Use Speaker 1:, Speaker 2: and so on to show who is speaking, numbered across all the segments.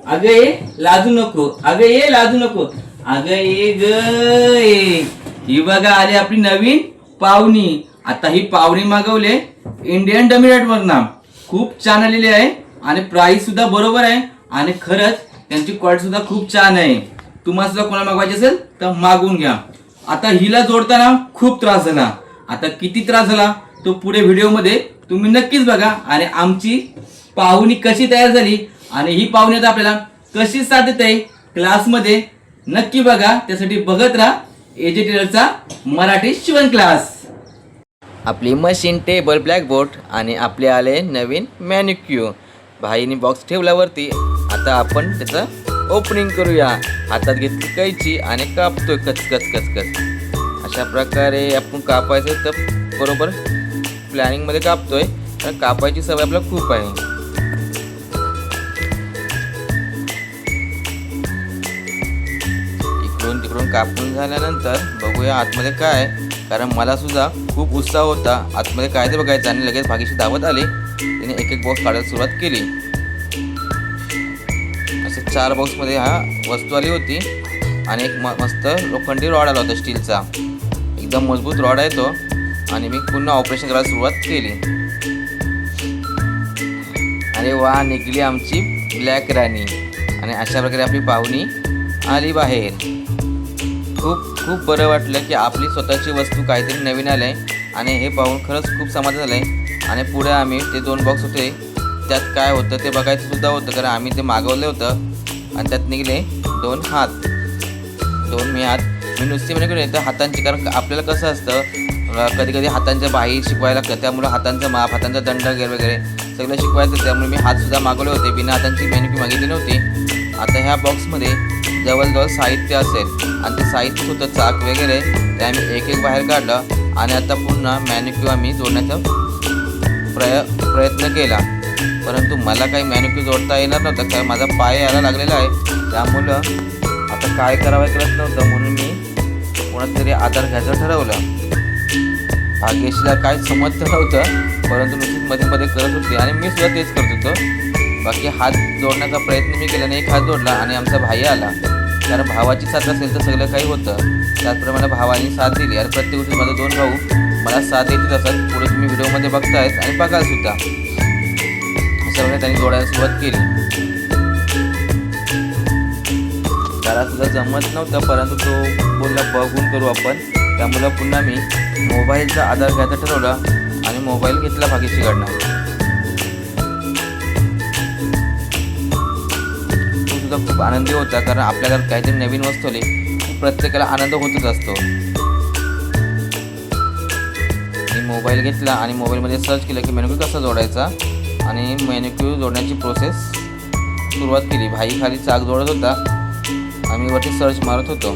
Speaker 1: अगं ये लाजू नको, अगं ये लाजू नको, अगं ये ग ये. ही बघा आली आपली नवीन पाहुणी. आता ही पाहुणी मागवले इंडियन डमी वरना. खूप छान आलेली आहे आणि प्राइस सुद्धा बरोबर आहे आणि खरंच त्यांची क्वालिटी सुद्धा खूप छान आहे. तुम्हाला सुद्धा कोणाला मागवायची असेल तर मागवून घ्या. आता हिला जोडताना खूप त्रास झाला. आता किती त्रास झाला तो पुढे व्हिडिओमध्ये तुम्ही नक्कीच बघा. आणि आमची पाहुणी कशी तयार झाली आणि ही पाहुणी आता आपल्याला कशी साथ देत आहे क्लासमध्ये नक्की बघा. त्यासाठी बघत राहा एजे टेलरचा मराठी शिवण क्लास. आपली मशीन, टेबल, ब्लॅकबोर्ड आणि आपले आले नवीन मॅनिक्यू. भाईने बॉक्स ठेवल्यावरती आता आपण त्याचं ओपनिंग करूया. हातात घेतली कैची आणि कापतोय कच कच कच कच. अशा प्रकारे आपण कापायचं तर बरोबर प्लॅनिंगमध्ये कापतोय. तर कापायची सवय आपल्याला खूप आहे. इकडून तिकडून कापून झाल्यानंतर बघूया आतमध्ये काय, कारण मला सुद्धा खूप उत्साह होता आतमध्ये काय ते बघायचं. आणि लगेच भागीशी धावत आली. तिने एक एक बॉक्स काढायला सुरुवात केली. असे 4 बॉक्समध्ये हा वस्तू आली होती आणि एक मस्त लोखंडी रॉड आला होता स्टीलचा. एकदम मजबूत रॉड आहे तो. आणि मी पुन्हा ऑपरेशन करायला सुरुवात केली. अरे वा, निघली आमची ब्लॅक राणी. आणि अशा प्रकारे आपली पाहुणी आली बाहेर. खूप खूप बरं वाटलं की आपली स्वतःची वस्तू काहीतरी नवीन आलं आहे. आणि हे पाहून खरंच खूप समाधान झालं आहे. आणि पुढे आम्ही ते 2 बॉक्स होते त्यात काय होतं ते बघायचं सुद्धा होतं, कारण आम्ही ते मागवलं होतं. आणि त्यात निघले 2 हात. 2 मी हात मी नुसती म्हणजे येतं हातांची, कारण आपल्याला कसं असतं कधी कधी हातांच्या बाही शिकवायला लागतं. त्यामुळे हातांचं माप, हातांचा दंड वगैरे सगळं शिकवायचं. त्यामुळे मी हातसुद्धा मागवले होते. बिना हातांची मॅनिक्यू मागितली नव्हती. आता ह्या बॉक्समध्ये जवळजवळ साहित्य असेल आणि ते साहित्य होतं चाक वगैरे. ते आम्ही एक एक बाहेर काढलं. आणि आता पुन्हा मॅनिक्यू आम्ही जोडण्याचा प्रयत्न केला. परंतु मला काही मॅनिक्यू जोडता येणार नव्हतं, कारण माझा पाय यायला लागलेला आहे. त्यामुळं आता काय करावं कळत नव्हतं. म्हणून मी कोणातरी आधार घ्यायचं ठरवलं. भाग्यशीला काय समजत नव्हतं, परंतु नुसतीच मध्ये मध्ये करत होती आणि मी सुद्धा तेच करत होतो. बाकी हात जोडण्याचा प्रयत्न मी केला नाही. एक हात जोडला आणि आमचा भाई आला. कारण भावाची साथ असेल तर सगळं काही होतं. त्याचप्रमाणे भावाने साथ दिली. आणि प्रत्येक गोष्टी माझे 2 भाऊ मला साथ देतच असत. पुढे तुम्ही व्हिडिओमध्ये बघतायत आणि बघाल सुद्धा. अशा प्रकारे त्यांनी जोडायला सुरुवात केली. त्याला सुद्धा जमत नव्हतं, परंतु तो बोलला बघून करू आपण. त्यामुळं पुन्हा मी मोबाईलचा आधार घ्यायचा ठरवला आणि मोबाईल घेतला भाग्यशीकडनं. तो सुद्धा खूप आनंदी होता, कारण आपल्या घरात काहीतरी नवीन वस्तू आली की प्रत्येकाला आनंद होतच असतो. मी मोबाईल घेतला आणि मोबाईलमध्ये सर्च केलं की मॅनिक्यू कसा जोडायचा. आणि मॅनिक्यू जोडण्याची प्रोसेस सुरुवात केली. भाई खाली चाक जोडत होता, आम्ही वरती सर्च मारत होतो.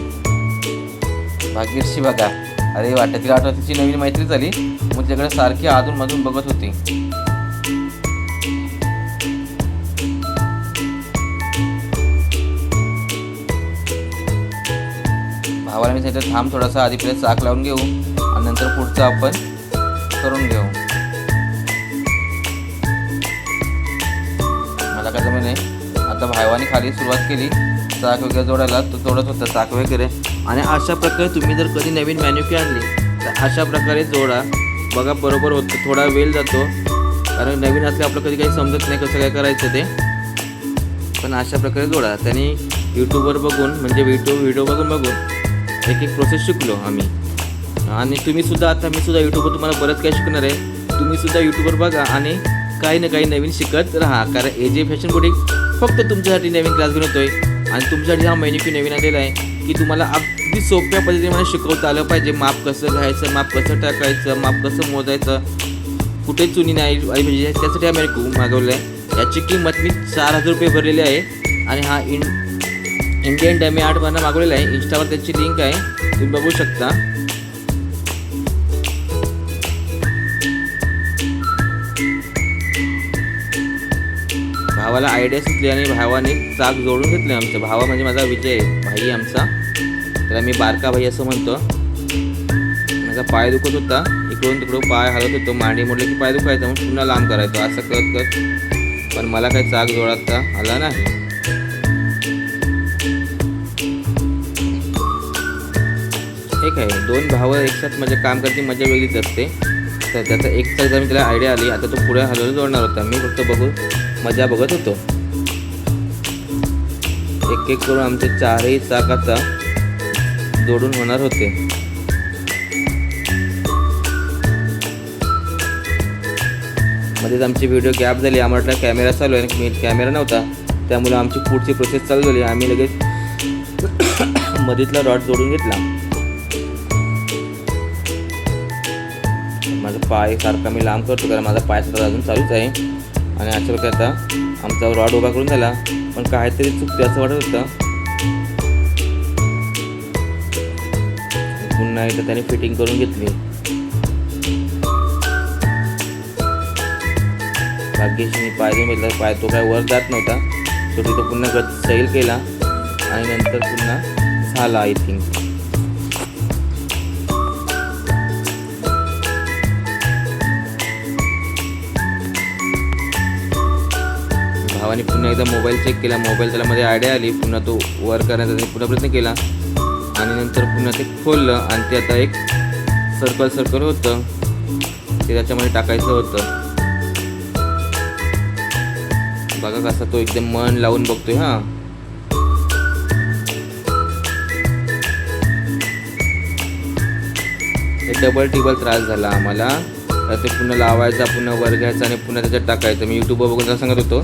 Speaker 1: भाग्यश्री बघा, अरे वाटत तिला आठवत तिची नवीन मैत्री झाली. मग त्याकडे सारखी अधूनमधून बघत होती. भावाला मी सांगितलं थांब थोडासा, आधी पहिले चाक लावून घेऊ आणि नंतर पुढचं आपण करून घेऊ. मला काय जमलं नाही. आता भावाने खाली सुरुवात केली चाक वगैरे जोडायला. तो जोडत होता चाक वगैरे. आणि अशा प्रकारे तुम्ही जर कधी नवीन मॅनिक्यू आणली तर अशा प्रकारे जोडा. बघा बरोबर होतं. थोडा वेळ जातो, कारण नवीन असले आपलं कधी काही समजत नाही कसं काय करायचं ते. पण अशा प्रकारे जोडा. त्यांनी यूट्यूबवर बघून म्हणजे व्हिडिओ बघून एक एक प्रोसेस शिकलो आम्ही. आणि तुम्हीसुद्धा आता मीसुद्धा यूट्यूबवर तुम्हाला बरंच काही शिकणार आहे. तुम्हीसुद्धा यूट्यूबवर बघा आणि काही ना काही नवीन शिकत राहा. कारण एजे फॅशन बुटीक फक्त तुमच्यासाठी नवीन क्लास घेऊन येतोय. आणि तुमच्यासाठी हा मॅनिक्यू नवीन आलेला आहे की तुम्हाला अगदी सोप्या पद्धतीने मला शिकवता आलं पाहिजे. माप कसं घ्यायचं, माप कसं टाकायचं, माप कसं मोजायचं, कुठे चुनी नाही आली पाहिजे. त्यासाठी हा मॅनिक्यू मागवला आहे. याची किंमत मी 4000 रुपये भरलेली आहे. आणि हा इंडियन डमी आर्टवरनं मागवलेला आहे. इंस्टावर त्याची लिंक आहे, तुम्ही बघू शकता. भावाला आयडिया सुचली आणि भावाने चाक जोडून घेतले. आमच्या भावा म्हणजे माझा विजय भाई आमचा. त्याला मी बारका भाई असं म्हणतो. माझा पाय दुखत होता, इकडून तिकडून पाय हलत होतो. मांडी मोडले की पाय दुखायचा, मग पुन्हा लांब करायचो असं करत. पण मला काही चाक जोडता आला नाही.
Speaker 2: एक आहे, 2 भावं एकसाथ म्हणजे काम करते मजा वेगळीच असते. तर त्याचा एक चाक जर त्याला आयडिया आली, आता तो पुढे हलवून जोडणार होता, मी फक्त मजा बघत होतो. एक एक करून आमचे 4ही चाक आता जोडून होणार होते. मध्येच आमची व्हिडिओ गॅप झाली, आम्हाला कॅमेरा चालू आहे, मी कॅमेरा नव्हता, त्यामुळे आमची पुढची प्रोसेस चालू झाली. आम्ही लगेच मधीतला रॉड जोडून घेतला. माझा पाय सारखा मी लांब करतो कारण माझा पाय सुद्धा अजून चालूच आहे. आणि अशा प्रकारे आता आमचा रॉड उभा करून झाला, पण काहीतरी चुकते असं वाटत होतं. पुन्हा एकदा त्याने फिटिंग करून घेतली. भाग्येशनी पाय देऊन घेतला, पाय तो काय वर जात नव्हता, शेवटी तो पुन्हा सैल केला आणि नंतर पुन्हा झाला. आय थिंक भावाने पुन्हा एकदा मोबाईल चेक केला, मोबाईल त्याला मध्ये आयडिया आली, पुन्हा तो वर करण्याचा त्याने पुन्हा प्रयत्न केला आणि नंतर पुन्हा ते खोललं आणि ते आता एक सर्कल होतं, ते त्याच्यामध्ये टाकायचं होतं. बघा कसा तो एकदम मन लावून बघतोय. हा डबल टिबल त्रास झाला आम्हाला. तर ते पुन्हा लावायचा, पुन्हा वर घ्यायचा आणि पुन्हा त्याच्यात टाकायचं. मी युट्यूबवर बघून सांगत होतो.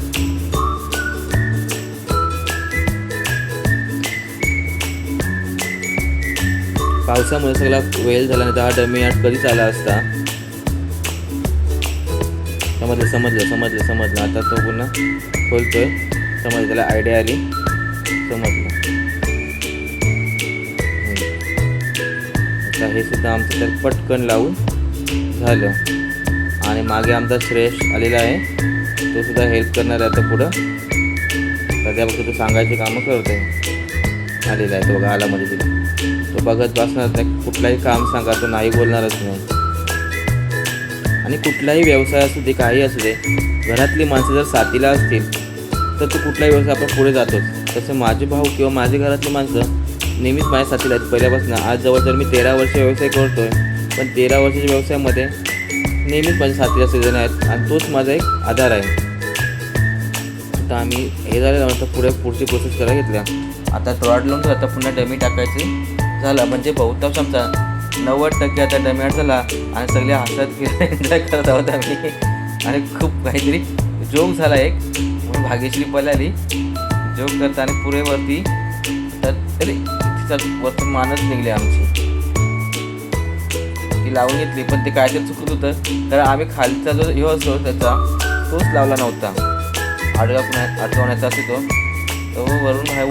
Speaker 2: पावसामुळे सगळा वेळ झाला, नाही तर हा डमी आठ कधीच आला असता. समजलं. आता तो पुन्हा खोलतोय, समजलं, त्याला आयडिया आली, समजलं. आता हे सुद्धा आमचं तर पटकन लावून झालं. आणि मागे आमचा श्रेयश आलेला आहे, तो सुद्धा हेल्प करणार आहे आता पुढं. सध्या फक्त तो सांगायची कामं करतोय. आलेला आहे तो, बघा आला मध्ये तिथे. तो बघत बसणार नाही, कुठलाही काम सांगा तो नाही बोलणारच नाही. आणि कुठलाही व्यवसाय असू दे, काही असू दे, घरातली माणसं जर साथीला असतील तर तो कुठलाही व्यवसाय आपण पुढे जातोच. तसं माझे भाऊ किंवा माझी घरातली माणसं नेहमीच माझ्या साथीला आहेत पहिल्यापासून. आज जवळजवळ मी 13 वर्ष व्यवसाय करतोय, पण 13 वर्षाच्या व्यवसायामध्ये नेहमीच माझ्या साथीला सजण आहेत आणि तोच माझा एक आधार आहे. आता आम्ही हे झाल्यानंतर पुढची प्रोसेस करायला घेतल्या. आता रॉड लावून आता पुन्हा डमी टाकायचं झालं, म्हणजे बहुतांश आमचा 90% आता डमी आठ झाला. आणि सगळे हसत एन्जॉय करत आहोत आम्ही. आणि खूप काहीतरी जोक झाला एक, म्हणून भाग्यश्री पळाली जोक करता आणि पुरे वरती तर तिचा वरतून मानच निघली आमची. ती लावून घेतली, पण ते काहीतरी चुकत होतं, कारण आम्ही खालचा जो हे असतो त्याचा तोच लावला नव्हता. अडकवण्याचा असतो तो वरून भाऊ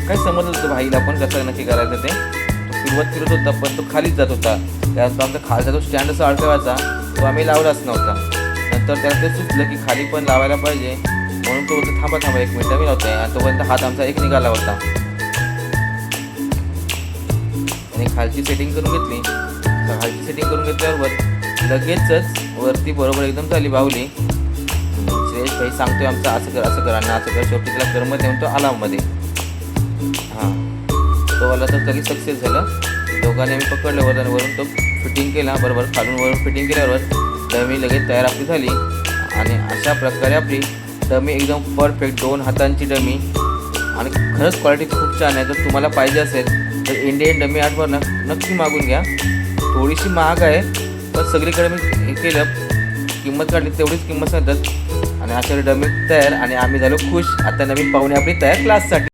Speaker 2: काय समजत होतं भाईला पण कसं नक्की करायचं ते. तो फिरत होता, पण तो खालीच जात होता. त्यानंतर आमचा खालचा जो स्टँड असा अडकवायचा तो आम्ही लावलाच नव्हता. नंतर त्याला ते सुचलं की खाली पण लावायला पाहिजे, म्हणून तो बोलतो थांबा 1 मिनिट मी लावतोय. आणि तोपर्यंत हात आमचा एक निघाला होता. आणि खालची सेटिंग करून घेतली. खालची सेटिंग करून घेतल्यावर लगेचच वरती बरोबर एकदम झाली बाहुली. श्रेयश भाई सांगतोय आमचा असं कर आणि असं कर. शेवटी त्याला करमत येऊन तो आला मध्ये. हां, तो वाला तर सगळी सक्सेस झालं. दोघांनी आम्ही पकडलं वर आणि वरून तो फिटिंग केला बरोबर. खालून वरून फिटिंग केल्यावर डमी लगेच तयार आपली झाली. आणि अशा प्रकारे आपली डमी एकदम परफेक्ट 2 हातांची डमी. आणि खरंच क्वालिटी खूप छान आहे. जर तुम्हाला पाहिजे असेल तर इंडियन डमी आर्टवर नक्की मागून घ्या. थोडीशी महाग आहे, पण सगळीकडे मी हे केलं, किंमत काढली तेवढीच किंमत सांगतात. आणि अशा डमी तयार आणि आम्ही झालो खुश. आता नवीन पाहुणे आपली तयार क्लाससाठी.